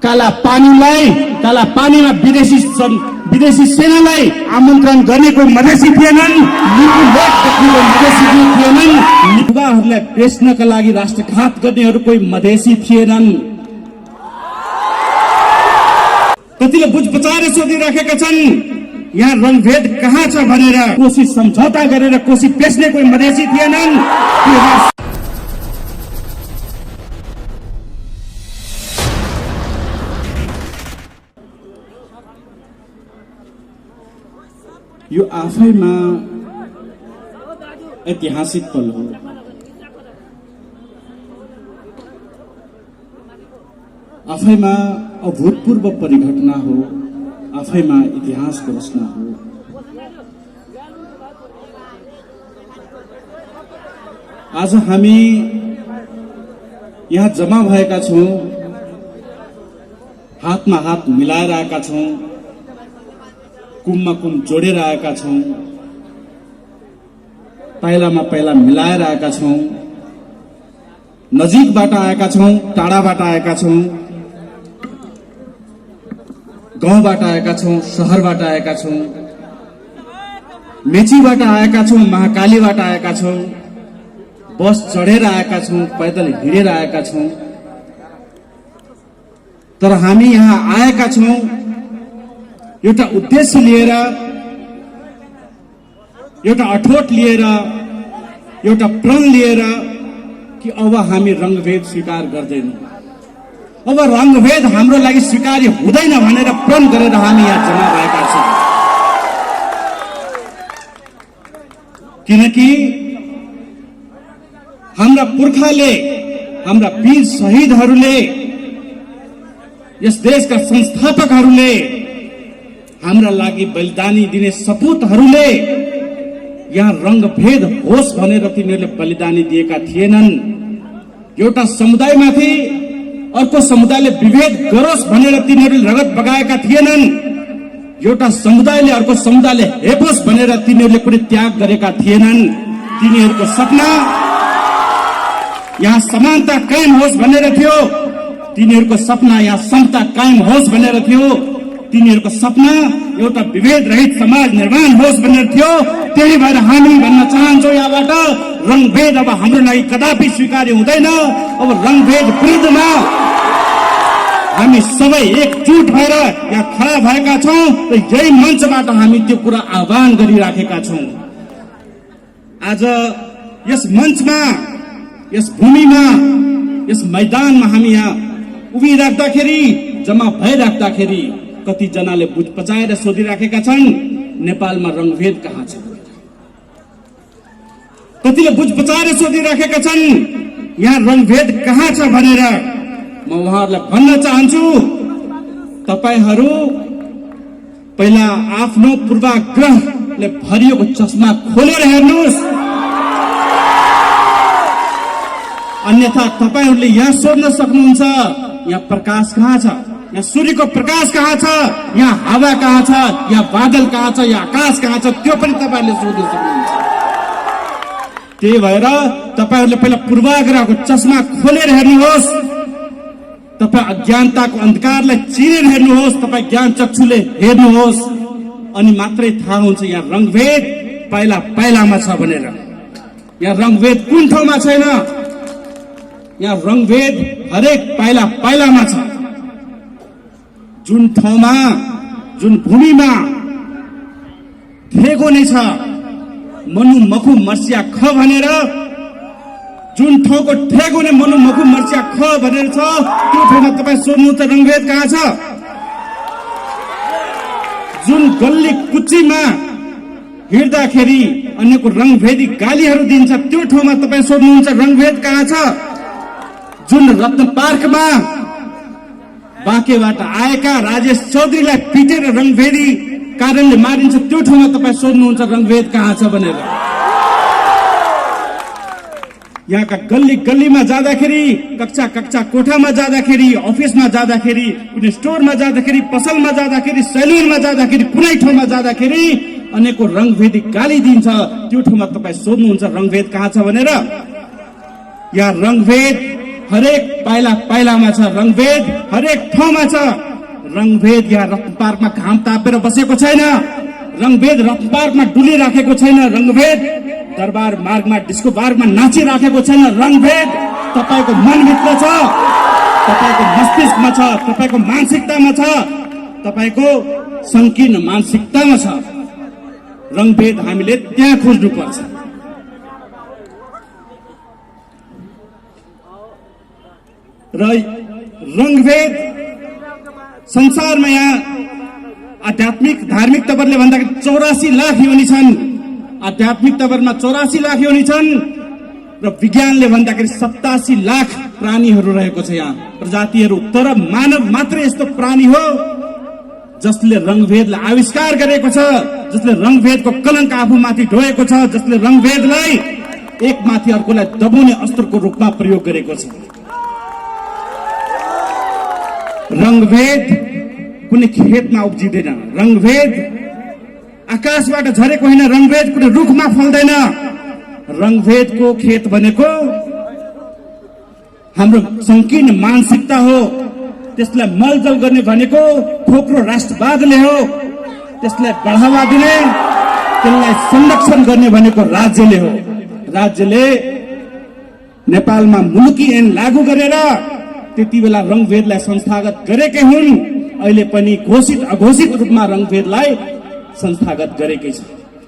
काला पानीमा विदेशी सेनालाई आमन्त्रण गर्ने कोही मधेसी थिएनन्। युवाहरूलाई बेच्नका लागि राष्ट्रघात गर्नेहरू कोही मधेसी थिएनन्। कतिले बुझ बचाएर सोधिराखेका छन् यहाँ रंगभेद कहाँ छ भनेर। कोशी सम्झौता गरेर कोशी बेच्ने कोही मधेसी थिएनन्। यो आफैमा ऐतिहासिक पल हो। आफैमा अभूतपूर्व परिघटना हो। आफैमा इतिहासको रचना हो। आज हामी यहाँ जम्मा भएका छौं, हातमा हात मिलाएर आएका छौं, कुममा कुम जोडेर आएका छौं, पाइलामा पाइला मिलाएर आएका छौं, नजिकबाट आएका छौं, टाढाबाट आएका छौं, गाउँबाट आएका छौं, शहरबाट आएका छौं, मेचीबाट आएका छौं, महाकालीबाट आएका छौं, बस चढेर आएका छौं, पैदल हिँडेर आएका छौं। तर हामी यहाँ आएका छौं एउटा उद्देश्य लिएर, एउटा अठोट लिएर, एउटा प्रण लिएर कि अब हामी रंगभेद स्वीकार गर्दैनौं। अब रंगभेद हाम्रो लागि स्वीकार्य हुँदैन भनेर प्रण गरेर हामी यहाँ जम्मा भएका छौं। किनकि हाम्रा पुर्खाले, हाम्रा वीर शहीदहरूले, यस देशका संस्थापकहरूले, हाम्रा लागि बलिदानी दिने सपूतहरूले यहाँ रंगभेद होस् भनेर तिनीहरूले बलिदानी दिएका थिएनन्। एउटा समुदायमाथि अर्को समुदायले विभेद गरोस् भनेर तिनीहरूले रगत बगाएका थिएनन्। एउटा समुदायले अर्को समुदायले हेपोस् भनेर तिनीहरूले कुनै त्याग गरेका थिएनन्। तिनीहरूको सपना यहाँ समानता कायम होस् भनेर थियो। तिनीहरूको सपना यहाँ समता कायम होस् भनेर थियो। तिनीहरूको सपना एउटा विभेद रहित समाज निर्माण होस् भनेर थियो। त्यही भएर हामी भन्न चाहन्छौं यहाँबाट रंगभेद अब हाम्रो लागि कदापि स्वीकार्य हुँदैन। अब रंगभेद विरुद्धमा हामी सबै एकजुट भएर यहाँ खडा भएका छौं र यही मञ्चबाट हामी त्यो कुरा आह्वान गरिराखेका छौं। आज यस मञ्चमा, यस भूमिमा, यस मैदानमा हामी यहाँ उभिराख्दाखेरि, जम्मा भइराख्दाखेरि कति जनाले बुझ पचाएर सोधिराखेका छन् नेपालमा रंगभेद कहाँ छ। कतिले बुझ पचाएर सोधिराखेका छन् यहाँ रंगभेद कहाँ छ भनेर। म उहाँहरूलाई भन्न चाहन्छु, तपाईहरू पहिला आफ्नो पूर्वाग्रहले भरिएको चस्मा खोलेर हेर्नुहोस्। अन्यथा तपाईहरूले यहाँ सोध्न सक्नुहुन्छ यहाँ प्रकाश कहाँ छ, यहाँ सूर्यको प्रकाश कहाँ छ, यहाँ हावा कहाँ छ, यहाँ बादल कहाँ छ, यहाँ आकाश कहाँ छ, त्यो पनि तपाईहरूले सोध्न सक्नुहुन्छ। त्यही भएर तपाईहरूले पहिला पूर्वाग्रहको चस्मा खोलेर हेर्नुहोस्। तपाई अज्ञानताको अन्धकारलाई चिरेर हेर्नुहोस्। तपाई ज्ञान चक्षुले हेर्नुहोस्, अनि मात्रै थाहा हुन्छ यहाँ रंगभेद पाइला पाइलामा छ भनेर। यहाँ रंगभेद कुन ठाउँमा छैन? यहाँ रंगभेद हरेक पाइला पाइलामा छ। जुन ठाउँमा, जुन भूमिमा ठेगो नै छ, मनु मखु मर्सिया ख भनेर, जुन ठाउँको ठेगो नै मनु मखु मर्सिया ख भनेर छ, त्यो ठाउँमा तपाईँ सोध्नुहुन्छ रंगभेद कहाँ छ? जुन गल्ली कुच्चीमा हिँड्दाखेरि अन्यको रंगभेदी गालीहरू दिन्छ, त्यो ठाउँमा तपाईँ सोध्नुहुन्छ रंगभेद कहाँ छ? जुन रत्न पार्कमा बाँकेबाट आएका राजेश चौधरीलाई पिटेर रंगभेदी कारणले मारिन्छ, त्यो ठाउँमा तपाईँ सोध्नुहुन्छ रंगभेद कहाँ छ भनेर। यहाँका गल्ली गल्लीमा जाँदाखेरि, कक्षा कक्षा कोठामा जाँदाखेरि, अफिसमा जाँदाखेरि, कुनै स्टोरमा जाँदाखेरि, पसलमा जाँदाखेरि, सेलुनमा जाँदाखेरि, कुनै ठाउँमा जाँदाखेरि अनेकौं रंगभेदी गाली दिन्छ, त्यो ठाउँमा तपाईँ सोध्नुहुन्छ रंगभेद कहाँ छ भनेर। यहाँ रंगभेद हरेक पाइला पाइलामा छ रंगभेद, हरेक ठाउँमा छ रंगभेद। यहाँ रत्न पार्कमा घाम तापेर बसेको छैन, रंगभेद रत्न पार्कमा डुलिराखेको छैन, रंगभेद दरबार मार्गमा डिस्को बारमा नाचिराखेको छैन, रंगभेद तपाईको मनभित्र छ, तपाईको मस्तिष्कमा छ, तपाईको मानसिकतामा छ, तपाईको संकीर्ण मानसिकतामा छ। रंगभेद हामीले त्यहाँ खोज्नुपर्छ। र रंगभेद संसारमा यहाँ आध्यात्मिक धार्मिक तवरले भन्दाखेरि 84 लाख योनि छन्, आध्यात्मिक तवरमा 84 लाख योनि छन् र विज्ञानले भन्दाखेरि 87 लाख प्राणीहरू रहेको छ यहाँ प्रजातिहरू। तर मानव मात्र यस्तो प्राणी हो जसले रंगभेदलाई आविष्कार गरेको छ, जसले रंगभेदको कलंक आफूमाथि ढोएको छ, जसले रंगभेदलाई एक माथि अर्कोलाई दबाउने अस्त्रको रूपमा प्रयोग गरेको छ। रंगभेद कुनै खेतमा उब्जिँदैन, रंगभेद आकाशबाट झरेको होइन, रंगभेद कुनै रुखमा फल्दैन। रंगभेदको खेत भनेको हाम्रो संकीर्ण मानसिकता हो। त्यसलाई मलजल गर्ने भनेको खोक्रो राष्ट्रवादले हो। त्यसलाई बढावा दिने, त्यसलाई संरक्षण गर्ने भनेको राज्यले हो। राज्यले नेपालमा मुलुकी ऐन लागू गरेर त्यति बेला रंगभेदलाई संस्थागत गरेकै हुन्। अहिले पनि घोषित अघोषित रूपमा रंगभेदलाई संस्थागत गरेकै छ।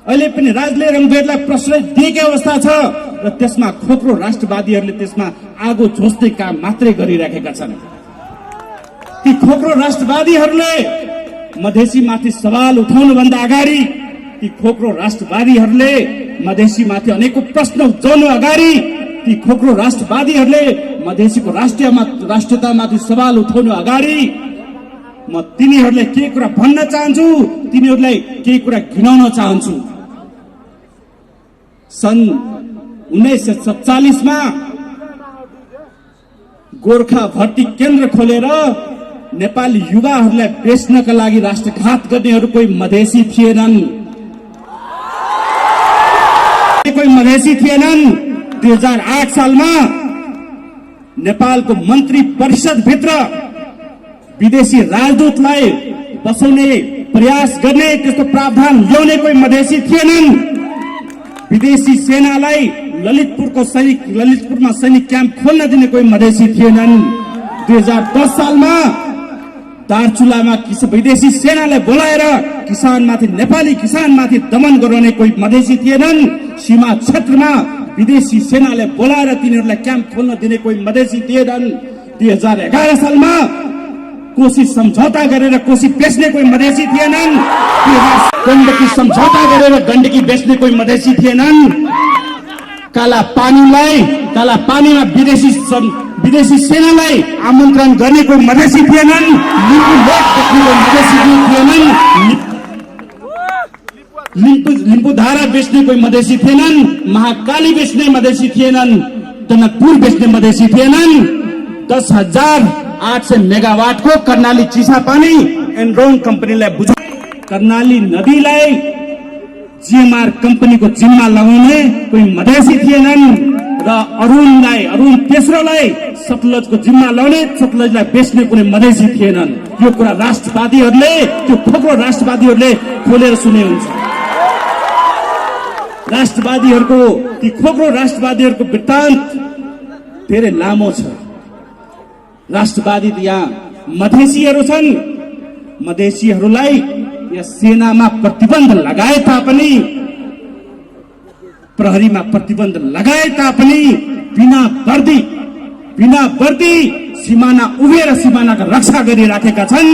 अहिले पनि राज्यले रंगभेदलाई प्रश्रय दिएकै अवस्था छ र त्यसमा खोक्रो राष्ट्रवादीहरूले त्यसमा आगो झोस्दै काम मात्रै गरिराखेका छन्। ती खोक्रो राष्ट्रवादीहरूले मधेसीमाथि सवाल उठाउनुभन्दा अगाडि, ती खोक्रो राष्ट्रवादीहरूले मधेसीमाथि अनेकौं प्रश्न उठाउनु अगाडि, ती खोक्रो राष्ट्रवादीहरूले मधेसीको राष्ट्रियतामाथि सवाल उठाउनु अगाडि म तिनीहरूलाई केही कुरा भन्न चाहन्छु, तिनीहरूलाई केही कुरा घिनाउन चाहन्छु। सन् 1947 मा गोर्खा भर्ती केन्द्र खोलेर नेपाली युवाहरूलाई बेच्नका लागि राष्ट्रघात गर्नेहरू कोही मधेसी थिएनन्, कोही मधेसी थिएनन्। 2008 सालमा नेपालको मन्त्री परिषद भित्र विदेशी राजदूतलाई बसाउने प्रयास गर्ने, त्यस्तो प्रावधान ल्याउने कोही मधेसी थिएनन्। विदेशी सेनालाई ललितपुरमा सैनिक क्याम्प खोल्न दिने कोही मधेसी थिएनन्। 2010 सालमा दार्चुलामा विदेशी सेनालाई बोलाएर किसानमाथि, नेपाली किसानमाथि दमन गराउने कोही मधेसी थिएनन्। सीमा क्षेत्रमा विदेशी सेनालाई बोलाएर तिनीहरूलाई क्याम्प खोल्न दिने कोही मधेसी थिएनन्। 2011 सालमा कोशी सम्झौता गरेर कोशी बेच्ने कोही मधेसी थिएनन्। गण्डकी सम्झौता गरेर गण्डकी बेच्ने कोही मधेसी थिएनन्। काला पानीमा विदेशी सेनालाई आमन्त्रण गर्ने कोही मधेसी थिएनन्। लिम्बू लेक बेच्ने कोही मधेसी थिएनन्। लिम्बू धारा बेच्ने कोही मधेसी थिएनन्। महाकाली बेच्ने मधेसी थिएनन्। टनकपुर बेच्ने मधेसी थिएनन्। 10,800 मेगावाटको कर्णाली चिसापानी एनरोन कम्पनीलाई बुझा, कर्णाली नदीलाई जीएमआर कम्पनीको जिम्मा लगाउने कोही मधेसी थिएनन्। र अरुण तेस्रोलाई सतलजको जिम्मा लगाउने, सतलजलाई बेच्ने कुनै मधेसी थिएनन्। यो कुरा राष्ट्रवादीहरूले, त्यो खोक्रो राष्ट्रवादीहरूले खोलेर सुने हुन्छ। राष्ट्रवादीहरूको, ती खोक्रो राष्ट्रवादीहरूको वृत्तान्त धेरै लामो छ। राष्ट्रवादी यहाँ मधेसीहरू छन्। मधेसीहरूलाई यहाँ सेनामा प्रतिबन्ध लगाए तापनि, प्रहरीमा प्रतिबन्ध लगाए तापनि बिना वर्दी सीमाना उभिएर सीमानाको रक्षा गरिराखेका छन्।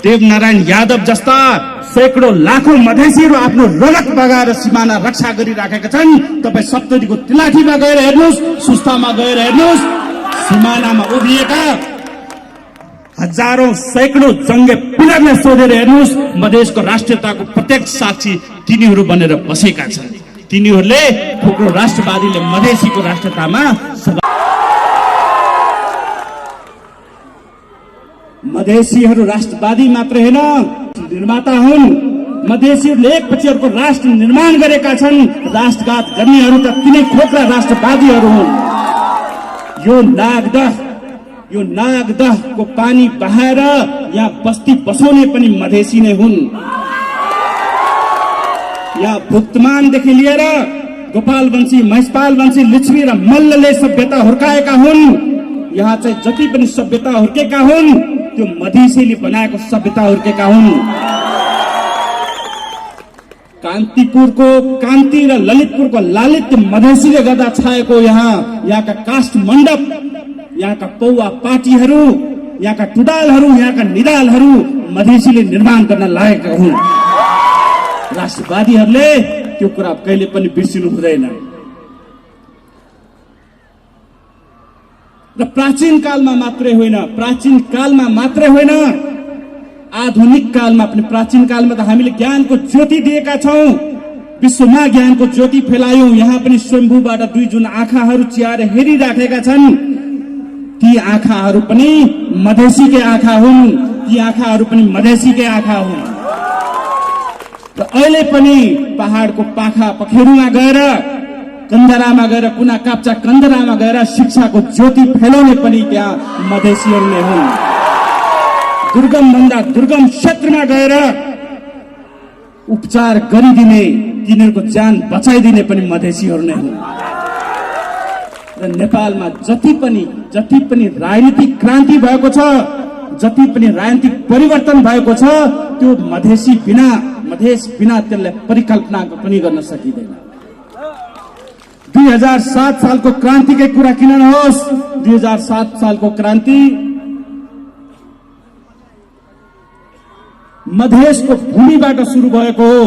देवनारायण यादव जस्ता सैकडौं लाखौं मधेसीहरू आफ्नो रगत बगाएर सीमाना रक्षा गरिराखेका छन्। तपाईँ सप्तरीको तिलाठीमा गएर हेर्नुहोस्, सुस्तामा गएर हेर्नुहोस्, सीमानामा उभिएका हजारौं सैकडौं जङ्गे पिलरलाई सोधेर हेर्नुहोस्। मधेसको राष्ट्रियताको प्रत्यक्ष साक्षी तिनीहरू बनेर बसेका छन्। तिनीहरूले खोक्रो राष्ट्रवादीले मधेसीको राष्ट्रियतामा मधेसीहरू राष्ट्रवादी मात्र होइन, निर्माता हुन्। मधेसीहरूले एकपछि अर्को राष्ट्र निर्माण गरेका छन्। राष्ट्रघात गर्नेहरू त तिनै खोक्रा राष्ट्रवादीहरू हुन्। यो नागदहको पानी बहाएर यहाँ बस्ती बसाउने पनि मधेसी नै हुन्। यहाँ भुक्तमानदेखि लिएर गोपालवंशी, महेशपालवंशी, लिच्छवी र मल्लले सभ्यता हुर्काएका हुन्। यहाँ चाहिँ जति पनि सभ्यता हुर्केका हुन् त्यो मधेसीले बनाएको सभ्यता हुर्केका हुन्। कान्तिपुरको कान्ति र ललितपुरको लालित्य मधेसीले गर्दा छाएको यहाँका काष्ठ मण्डप, यहाँका पौवा पाटीहरू, यहाँका टुडालहरू, यहाँका निदालहरू मधेसीले निर्माण गर्न लागेका हुन्। राष्ट्रवादीहरूले त्यो कुरा कहिले पनि बिर्सिनु हुँदैन। र प्राचीन कालमा मात्रै होइन आधुनिक कालमा पनि। प्राचीन कालमा त हामीले ज्ञानको ज्योति दिएका छौं, विश्वमा ज्ञानको ज्योति फैलायौं। यहाँ पनि स्वयम्भूबाट दुई जुन आँखाहरू चियाएर हेरिराखेका छन्। ती आँखाहरू पनि मधेसीकै आँखा हुन्। ती आँखाहरू पनि मधेसीकै आँखा हुन्। र अहिले पनि पहाडको पाखा पखेरुमा गएर, कन्दरामा गएर, कुना काप्चा कन्दरामा गएर शिक्षाको ज्योति फैलाउने पनि त्यहाँ मधेसीहरू नै हुन्। दुर्गम भन्दा दुर्गम क्षेत्रमा गएर उपचार गरिदिने, तिनीहरूको ज्यान बचाइदिने पनि मधेसीहरू नै हुन्। र नेपालमा जति पनि राजनीतिक क्रान्ति भएको छ, जति पनि राजनीतिक परिवर्तन भएको छ, त्यो मधेस बिना त्यसलाई परिकल्पना पनि गर्न सकिँदैन। 2007 सालको क्रान्तिकै कुरा किन नहोस्, 2007 सालको क्रान्ति मधेसको भूमिबाट सुरु भएको हो।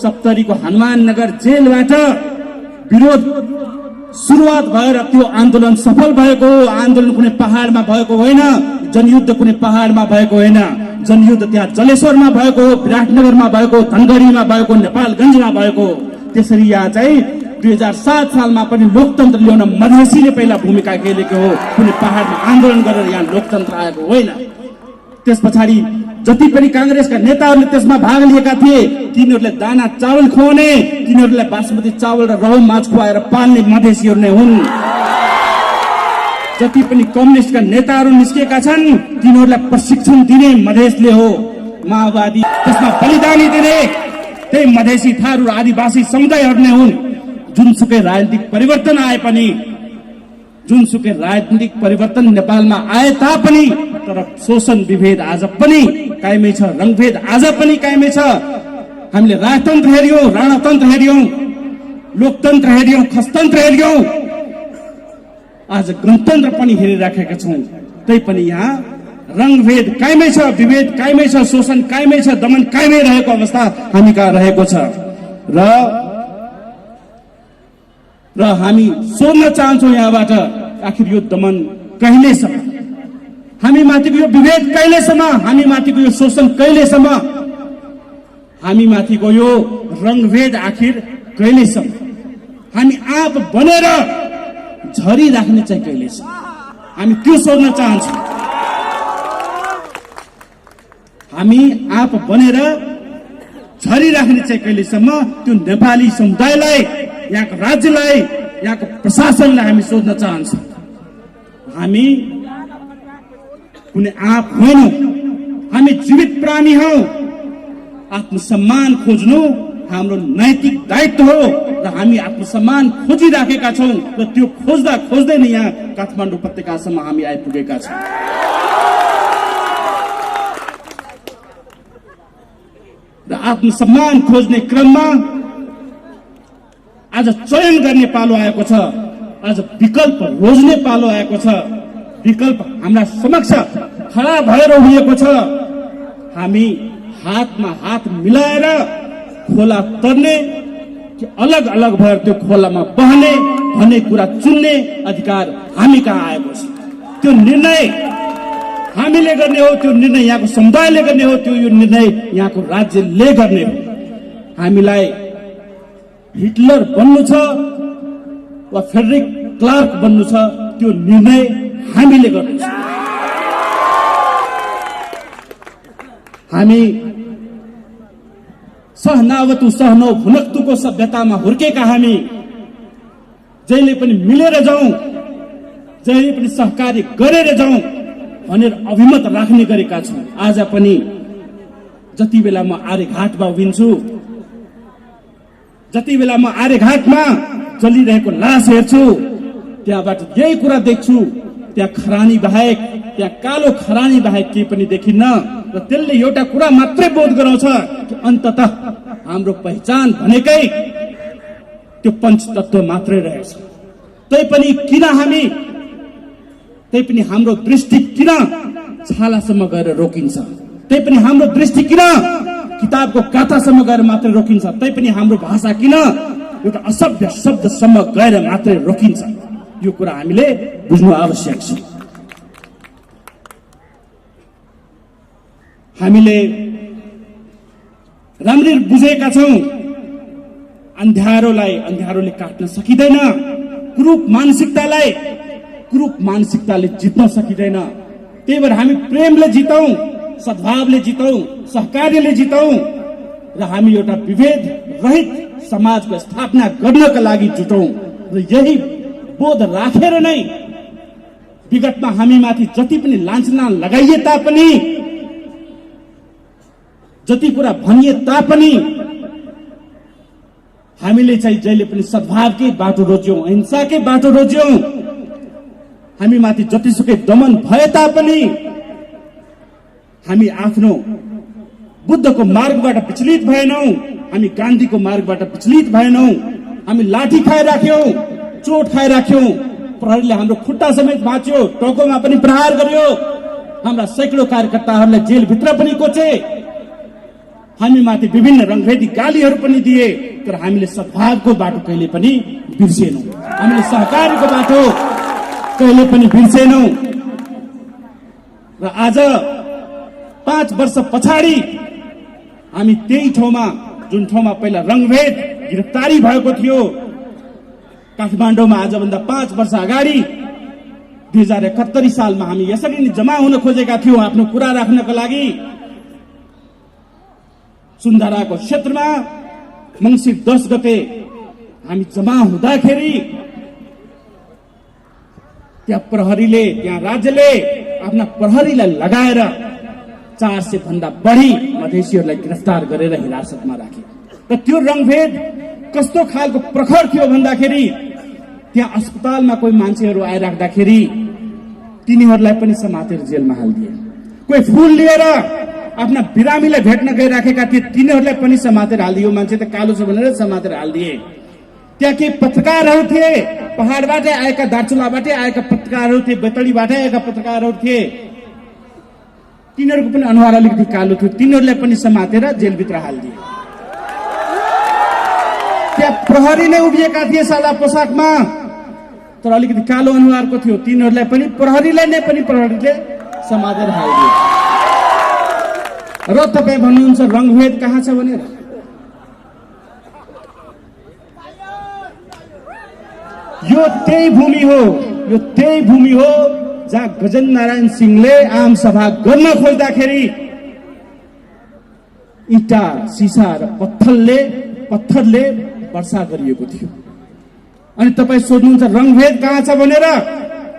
सप्तरीको हनुमान नगर जेलबाट विरोध सुरुवात भएर त्यो आन्दोलन सफल भएको हो। आन्दोलन कुनै पहाडमा भएको होइन, जनयुद्ध कुनै पहाडमा भएको होइन। जनयुद्ध त्यहाँ जलेश्वरमा भएको हो, विराटनगरमा भएको, धनगढीमा भएको, नेपालगञ्जमा भएको। त्यसरी यहाँ चाहिँ 2007 सालमा पनि लोकतन्त्र ल्याउन मधेसीले पहिला भूमिका खेलेको हो। कुनै पहाडमा आन्दोलन गरेर यहाँ लोकतन्त्र आएको होइन। त्यस पछाडि जति पनि कांग्रेसका नेताहरूले त्यसमा भाग लिएका थिए, तिनीहरूले दाना चावल खुवाउने, तिनीहरूलाई बासमती चावल र रहु माछ खुवाएर पाल्ने मधेसीहरू नै हुन्। जति पनि कम्युनिस्टका नेताहरू निस्केका छन्, तिनीहरूलाई प्रशिक्षण दिने मधेसले हो। माओवादी त्यसमा बलिदानी दिने त्यही मधेसी, थारू, आदिवासी समुदायहरू नै हुन्। जुनसुकै राजनीतिक परिवर्तन आए पनि, जुनसुकै राजनीतिक परिवर्तन नेपालमा आए तापनि तर शोषण विभेद आज पनि कायमै छ, रंगभेद आज पनि कायमै छ। हामीले राजतन्त्र हेर्यौं, राणातन्त्र हेर्यौं, लोकतन्त्र हेर्यौं, खसतन्त्र हेर्यौं, आज गणतन्त्र पनि हेरिराखेका छौं। तैपनि यहाँ रंगभेद कायमै छ, विभेद कायमै छ, शोषण कायमै छ, दमन कायमै रहेको अवस्था हामी कहाँ रहेको छ। र हामी सोध्न चाहन्छौं यहाँबाट, आखिर यो दमन कहिलेसम्म, हामी माथिको यो विभेद कहिलेसम्म, हामी माथिको यो शोषण कहिलेसम्म, हामी माथिको यो रंगभेद आखिर कहिलेसम्म, हामी आप बनेर झरिराख्ने चाहिँ कहिलेसम्म, हामी त्यो सोध्न चाहन्छौं। हामी आप बनेर झरिराख्ने चाहिँ कहिलेसम्म, त्यो नेपाली समुदायलाई, यहाँको राज्यलाई, यहाँको प्रशासनलाई हामी सोध्न चाहन्छौं। हामी कुनै आँप होइनौं, हामी जीवित प्राणी हौ। आत्मसम्मान खोज्नु हाम्रो नैतिक दायित्व हो र हामी आत्मसम्मान खोजिराखेका छौं। र त्यो खोज्दा खोज्दै नै यहाँ काठमाडौँ उपत्यकासम्म हामी आइपुगेका छौं। र आत्मसम्मान खोज्ने क्रममा आज चयन गर्ने पालो आएको छ, आज विकल्प रोज्ने पालो आएको छ। विकल्प हाम्रा समक्ष खडा भएर उभिएको छ। हामी हातमा हात मिलाएर खोला तर्ने कि अलग अलग भएर त्यो खोलामा बहने भन्ने कुरा चुन्ने अधिकार हामी कहाँ आएको छ। त्यो निर्णय हामीले गर्ने हो, त्यो निर्णय यहाँको समुदायले गर्ने हो, त्यो यो निर्णय यहाँको राज्यले गर्ने हो। हामीलाई हिटलर बन्नु छ वा फ्रेडरिक क्लार्क बन्नु छ, त्यो निर्णय हामीले गर्नुपर्छ। हामी सहनावतु सहनौ भुनक्तुको सभ्यतामा हुर्केका हामी जहिले पनि मिलेर जाउँ, जहिले पनि सहकार्य गरेर जाउँ भनेर अभिमत राख्ने गरेका छौँ। आज पनि जति बेला म आर्यघाटमा उभिन्छु, जति बेला म आर्यघाटमा जलिरहेको लास हेर्छु, त्यहाँबाट यही कुरा देख्छु, त्यहाँ खरानी बाहेक, त्यहाँ कालो खरानी बाहेक केही पनि देखिन्न। र त्यसले एउटा कुरा मात्रै बोध गराउँछ कि अन्ततः हाम्रो पहिचान भनेकै त्यो पञ्चतत्व मात्रै रहेछ। तैपनि किन हामी, तैपनि हाम्रो दृष्टि किन छालासम्म गएर रोकिन्छ, तैपनि हाम्रो दृष्टि किन किताबको गाथासम्म गएर मात्रै रोकिन्छ, तैपनि हाम्रो भाषा किन एउटा असभ्य शब्दसम्म गएर मात्रै रोकिन्छ, यो कुरा हामीले बुझ्नु आवश्यक छ। हामीले राम्ररी बुझेका छौं, अन्ध्यारोलाई अन्ध्यारोले काट्न सकिँदैन, कुरूप मानसिकताले जित्न सकिँदैन। त्यही भएर हामी प्रेमले जितौं, सद्भावले जितौं, सहकार्यले जितौं र हामी एउटा विभेद रहित समाजको स्थापना गर्नका लागि जुटौं। र यही बोध राखेर नै विगतमा हामीमाथि जति पनि लाञ्छना लगाइए तापनि, जति कुरा भनिए तापनि हामीले चाहिँ जहिले पनि सद्भावकै बाटो रोज्यौं, अहिंसाकै बाटो रोज्यौं। हामीमाथि जतिसुकै दमन भए तापनि हामी आफ्नो बुद्धको मार्गबाट विचलित भएनौं, हामी गान्धीको मार्गबाट विचलित भएनौं। हामी लाठी खाइराख्यौं, चोट खाइराख्यौं, प्रहरीले हाम्रो खुट्टा समेत भाँच्यो, टाउकोमा पनि प्रहार गर्यो, हाम्रा सैकडौं कार्यकर्ताहरूलाई जेलभित्र पनि कोचे, हामीमाथि विभिन्न रंगभेदी गालीहरू पनि दिए। तर हामीले सद्भावको बाटो कहिले पनि बिर्सेनौं, हामीले सहकार्यको बाटो कहिले पनि बिर्सेनौं। र आज 5 वर्ष पछाडि हामी त्यही ठाउँमा, जुन ठाउँमा पहिला रंगभेद गिरफ्तारी भएको थियो, काठमाडौँमा आजभन्दा 5 वर्ष अगाडि 2071 सालमा हामी यसरी नै जम्मा हुन खोजेका थियौं आफ्नो कुरा राख्नको लागि। सुन्धाराको क्षेत्रमा मंसिर 10 गते हामी जम्मा हुँदाखेरि त्यहाँ प्रहरीले, त्यहाँ राज्यले आफ्ना प्रहरीलाई लगाएर 400 भन्दा बढी मधेसीहरूलाई गिरफ्तार गरेर हिरासतमा राखे। र त्यो रंगभेद कस्तो खालको प्रखर थियो भन्दाखेरि त्यहाँ अस्पतालमा कोही मान्छेहरू आइराख्दाखेरि तिनीहरूलाई पनि समातेर जेलमा हालिदिए। कोही फूल लिएर आफ्ना बिरामीलाई भेट्न गइराखेका थिए, तिनीहरूलाई पनि समातेर हालिदियो। मान्छे त कालो छ भनेर समातेर हालिदिए। त्यहाँ केही पत्रकारहरू थिए, पहाडबाटै आएका, दार्चुलाबाटै आएका पत्रकारहरू थिए, बेतडीबाटै आएका पत्रकारहरू थिए, तिनीहरूको पनि अनुहार अलिकति कालो थियो, तिनीहरूलाई पनि समातेर जेलभित्र हालिदिए। त्यहाँ प्रहरी नै उभिएका थिए सादा पोसाकमा, तर अलिकति कालो अनुहारको थियो, तिनीहरूलाई पनि प्रहरीले समातेर हालिदिए। र तपाई भन्नुहुन्छ रंगभेद कहाँ छ भनेर? यो त्यही भूमि हो जहाँ गजेन्द्र नारायण सिंहले आम सभा गर्न खोज्दाखेरि इटा, सिसा र पत्थरले वर्षा गरिएको थियो। अनि तपाई सोध्नुहुन्छ रंगभेद कहाँ छ भनेर?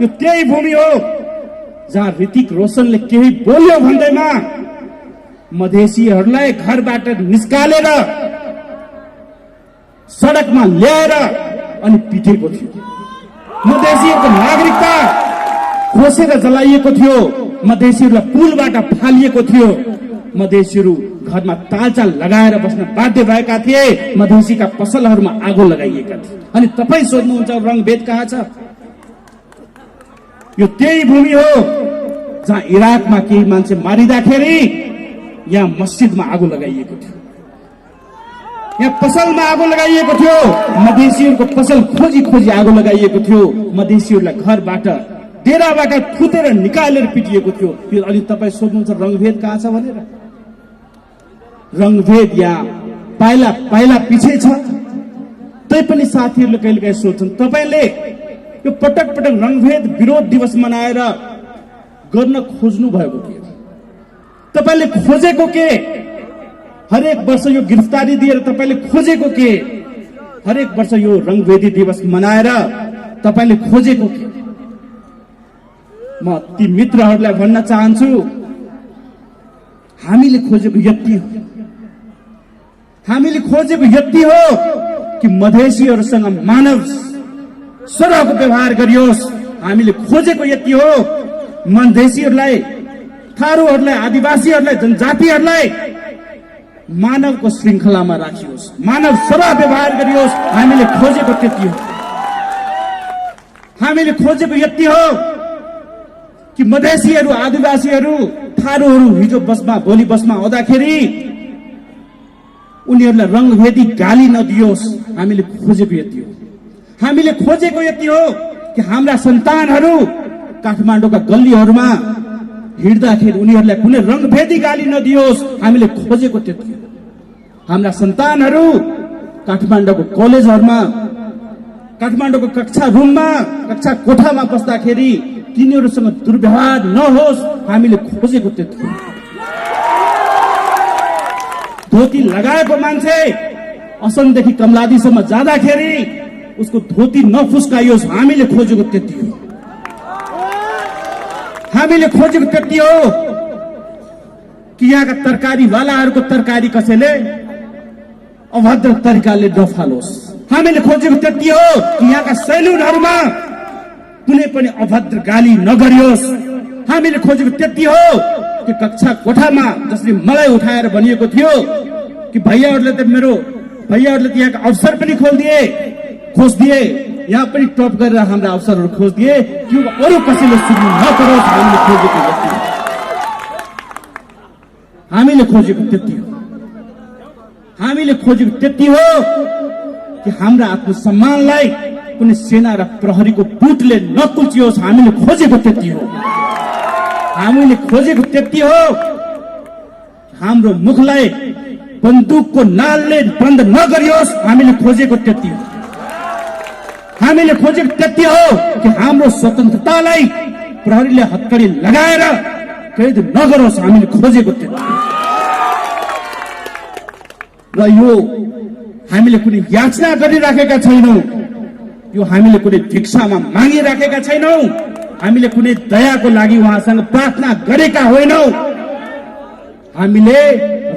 यो त्यही भूमि हो जहाँ ऋतिक रोशनले केही बोल्यो भन्दैमा मधेसीहरूलाई घरबाट निस्कालेर सडकमा ल्याएर अनि पिटेको थियो। मधेसीहरूको नागरिकता खोसेर जलाइएको थियो, मधेसीहरूलाई पुलबाट फालिएको थियो, मधेसीहरू घरमा तालचाल लगाएर बस्न बाध्य भएका थिए, मधेसीका पसलहरूमा आगो लगाइएका थिए। अनि तपाई सोध्नुहुन्छ रंगभेद कहाँ छ? यो त्यही भूमि हो जहाँ इराकमा केही मान्छे मारिँदाखेरि यहाँ मस्जिदमा आगो लगाइएको थियो, यहाँ पसलमा आगो लगाइएको थियो, मधेसीहरूको पसल खोजी आगो लगाइएको थियो, मधेसीहरूलाई घरबाट डेराबाट थुतेर निकालेर पिटिएको थियो। अनि तपाई सोध्नुहुन्छ रंगभेद कहाँ छ भनेर? रंगभेद यहाँ पाइला पछि छ। तैपनि साथीहरूले कहिलेकाहीँ सोध्छन् तपाईले यो पटक रंगभेद विरोध दिवस मनाएर गर्न खोज्नु भएको के? तपाईले खोजेको के? हरेक वर्ष यो गिरफ्तारी दिएर तपाईले खोजेको के? हरेक वर्ष यो रंगभेदी दिवस मनाएर तपाईले खोजेको के? म ती मित्रहरूलाई भन्न चाहन्छु, हामीले खोजेको यति हो, हामीले खोजेको यति हो कि मधेसीहरूसँग मानव सरहको व्यवहार गरियोस्। हामीले खोजेको यति हो, मधेसीहरूलाई, थारूहरूलाई, आदिवासीहरूलाई, जनजातिहरूलाई मानवको श्रृंखलामा राखियोस्, मानव सरह व्यवहार गरियोस्। हामीले खोजेको त्यति हो। हामीले खोजेको यति हो कि मधेसीहरू, आदिवासीहरू, थारूहरू हिजो बसमा, भोलि बसमा आउँदाखेरि उनीहरूलाई रंगभेदी गाली नदियोस्। हामीले खोजेको यति हो। हामीले खोजेको यति हो कि हाम्रा सन्तानहरू काठमाडौँका गल्लीहरूमा हिँड्दाखेरि उनीहरूलाई कुनै रंगभेदी गाली नदियोस्। हामीले खोजेको त्यति हो। हाम्रा सन्तानहरू काठमाडौँको कलेजहरूमा, काठमाडौँको कक्षा रुममा, कक्षा कोठामा बस्दाखेरि तिनीहरूसँग दुर्व्यवहार नहोस्। हामीले खोजेको त्यति हो। धोती लगाएको मान्छे असनदेखि कमलादीसम्म जाँदाखेरि उसको धोती नफुस्काइयोस्। हामीले खोजेको त्यति हो। हामीले खोजेको त्यति हो कि यहाँका तरकारीवालाहरूको तरकारी कसैले अभद्र तरिकाले नफालोस्। हामीले खोजेको त्यति हो कि यहाँका सैलुनहरूमा कुनै पनि अभद्र गाली नगरियोस्। हामीले खोजेको त्यति हो कि कक्षा कोठामा जसले मलाई उठाएर भनिएको थियो कि भैयाहरूले त यहाँका अवसर पनि खोजिदिए, यहाँ पनि टप गरेर हाम्रा अवसरहरू खोजिदिए, त्यो अरू कसैले सुन्नु नपरोस्। हामीले खोजेको त्यति हो। हामीले खोजेको त्यति हो। हामीले खोजेको त्यति हो कि हाम्रा आत्मसम्मानलाई कुनै सेना र प्रहरीको बुटले नकुल्चियोस्। हामीले खोजेको त्यति हो। हामीले खोजेको त्यति हो। हाम्रो मुखलाई बन्दुकको नालले बन्द नगरियोस्। हामीले खोजेको त्यति हो। हामीले खोजेको त्यति हो कि हाम्रो स्वतन्त्रतालाई प्रहरीले हत्कडी लगाएर कैद नगरोस्। हामीले खोजेको त्यति हो। र यो हामीले कुनै याचना गरिराखेका छैनौं। यो हामीले कुनै भिक्षामा मागिराखेका छैनौं। हामीले कुनै दयाको लागि उहाँसँग प्रार्थना गरेका होइनौं। हामीले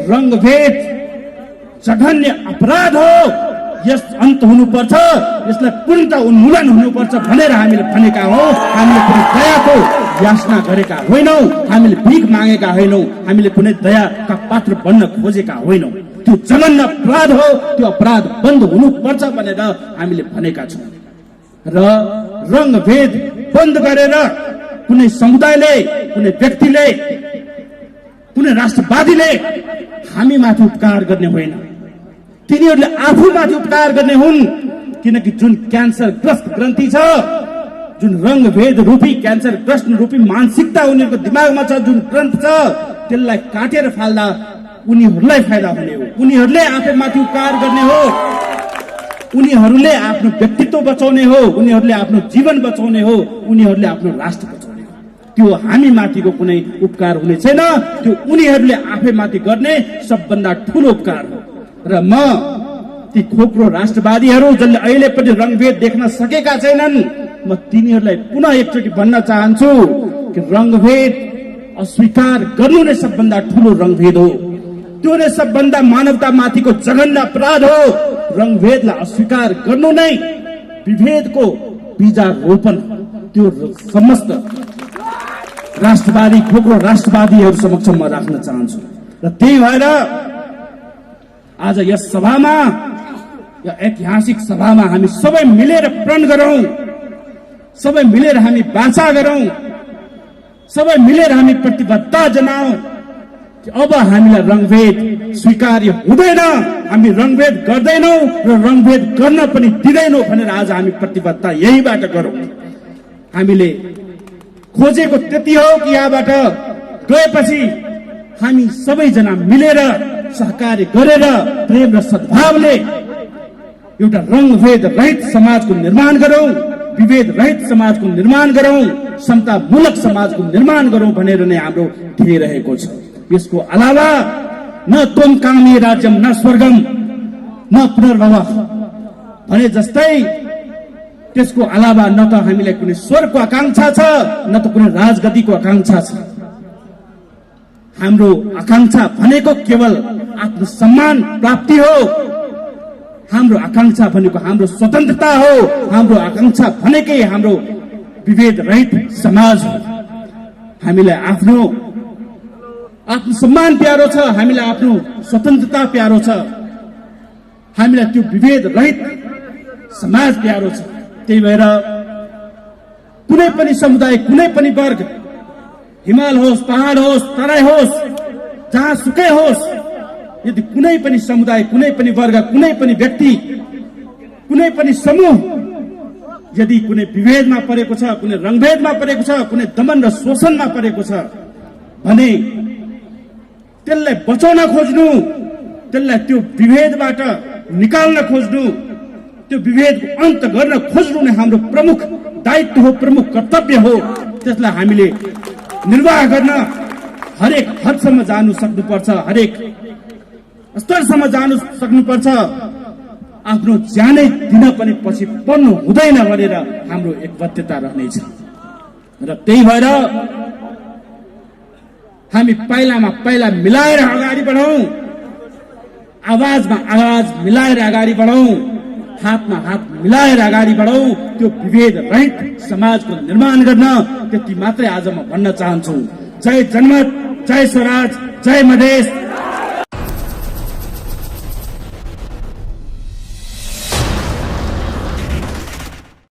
रंगभेद जघन्य अपराध हो, यस अन्त हुनुपर्छ, यसलाई पूर्णतः उन्मूलन हुनुपर्छ भनेर हामीले भनेका हौं। हामीले कुनै दयाको याचना गरेका होइनौं। हामीले भीख मागेका होइनौं। हामीले कुनै दयाका पात्र बन्न खोजेका होइनौं। त्यो जघन्य अपराध हो, त्यो अपराध बन्द हुनुपर्छ भनेर हामीले भनेका छौं। र रंगभेद बन्द गरेर कुनै समुदायले, कुनै व्यक्तिले, कुनै राष्ट्रवादीले हामी माथि उपकार गर्ने होइन। तिनीहरूले आफूमाथि उपकार गर्ने हुन्। किनकि जुन क्यान्सरग्रस्त ग्रन्थि छ, जुन रंगभेद रूपी क्यान्सरग्रस्त रूपी मानसिकता उनीहरूको दिमागमा छ, जुन ग्रन्थ छ, त्यसलाई काटेर फाल्दा उनीहरूलाई फाइदा हुने हो। उनीहरूले आफैमाथि उपकार गर्ने हो। उनीहरूले आफ्नो व्यक्तित्व बचाउने हो। उनीहरूले आफ्नो जीवन बचाउने हो। उनीहरूले आफ्नो राष्ट्र बचाउने हो। त्यो हामी माथिको कुनै उपकार हुने छैन। त्यो उनीहरूले आफैमाथि गर्ने सबभन्दा ठूलो उपकार हो। र म ती खोक्रो राष्ट्रवादीहरू जसले अहिले पनि रंगभेद देख्न सकेका छैनन्, म तिनीहरूलाई पुनः एकचोटि भन्न चाहन्छु कि रंगभेद अस्वीकार गर्नु नै सबभन्दा ठूलो रंगभेद हो। त्यो नै सबभन्दा मानवता माथिको जघन्य अपराध हो। रंगभेदलाई अस्वीकार गर्नु नै विभेदको बीजारोपण। त्यो समस्त राष्ट्रवादी, खोक्रो राष्ट्रवादीहरू समक्ष म राख्न चाहन्छु। र त्यही भएर आज यस सभामा, यो ऐतिहासिक सभामा हामी सबै मिलेर प्रण गरौं, सबै मिलेर हामी वाचा गरौं, सबै मिलेर हामी प्रतिबद्धता जनाऊ कि अब हामीलाई रंगभेद स्वीकार्य हुँदैन। हामी रंगभेद गर्दैनौं र रंगभेद गर्न पनि दिँदैनौं भनेर आज हामी प्रतिबद्धता यहीबाट गरौं। हामीले खोजेको त्यति हो कि यहाँबाट गएपछि हामी सबैजना मिलेर सहकार्य गरेर प्रेम र सद्भावले एउटा रंगभेद रहित समाजको निर्माण गरौं, विभेद रहित समाजको निर्माण गरौं, समतामूलक समाजको निर्माण गरौं भनेर नै हाम्रो ध्येय रहेको छ। यसको अलावा न त्वं कामी राज्यम न स्वर्गम न पुनर्भव भने जस्तै त्यसको अलावा न त हामीलाई कुनै स्वर्गको आकांक्षा छ न त कुनै राजगद्दीको आकांक्षा छ। हाम्रो आकांक्षा भनेको केवल आत्मसम्मान प्राप्ति हो। हाम्रो आकांक्षा भनेको हाम्रो स्वतन्त्रता हो। हाम्रो आकांक्षा भनेकै हाम्रो विभेद रहित समाज हो। हामीलाई आफ्नो आत्मसम्मान प्यारो छ, हामीलाई आफ्नो स्वतन्त्रता प्यारो छ, हामीलाई त्यो विभेद रहित समाज प्यारो छ। त्यही भएर कुनै पनि समुदाय, कुनै पनि वर्ग, हिमाल होस्, पहाड होस्, तराई होस्, जहाँ सुकै होस्, यदि कुनै पनि समुदाय, कुनै पनि वर्ग, कुनै पनि व्यक्ति, कुनै पनि समूह यदि कुनै विभेदमा परेको छ, कुनै रंगभेदमा परेको छ, कुनै दमन र शोषणमा परेको छ भने त्यसलाई बचाउन खोज्नु, त्यसलाई त्यो विभेदबाट निकाल्न खोज्नु, त्यो विभेदको अन्त गर्न खोज्नु नै हाम्रो प्रमुख दायित्व हो, प्रमुख कर्तव्य हो। त्यसलाई हामीले निर्वाह गर्न हरेक हदसम्म जानु सक्नुपर्छ, हरेक स्तरसम्म जानु सक्नुपर्छ। आफ्नो ज्यानै दिन पनि पछि पर्नु हुँदैन भनेर हाम्रो एकबद्धता रहनेछ। र त्यही भएर हामी पाइलामा पाइला मिलाएर अगाडि बढौं, आवाजमा आवाज मिलाएर अगाडि बढौं, हातमा हात मिलाएर अगाडि बढौं, त्यो विभेद रहित समाजको निर्माण गर्न। त्यति मात्रै आज म भन्न चाहन्छु। जय जनमत, जय स्वराज, जय मधेस।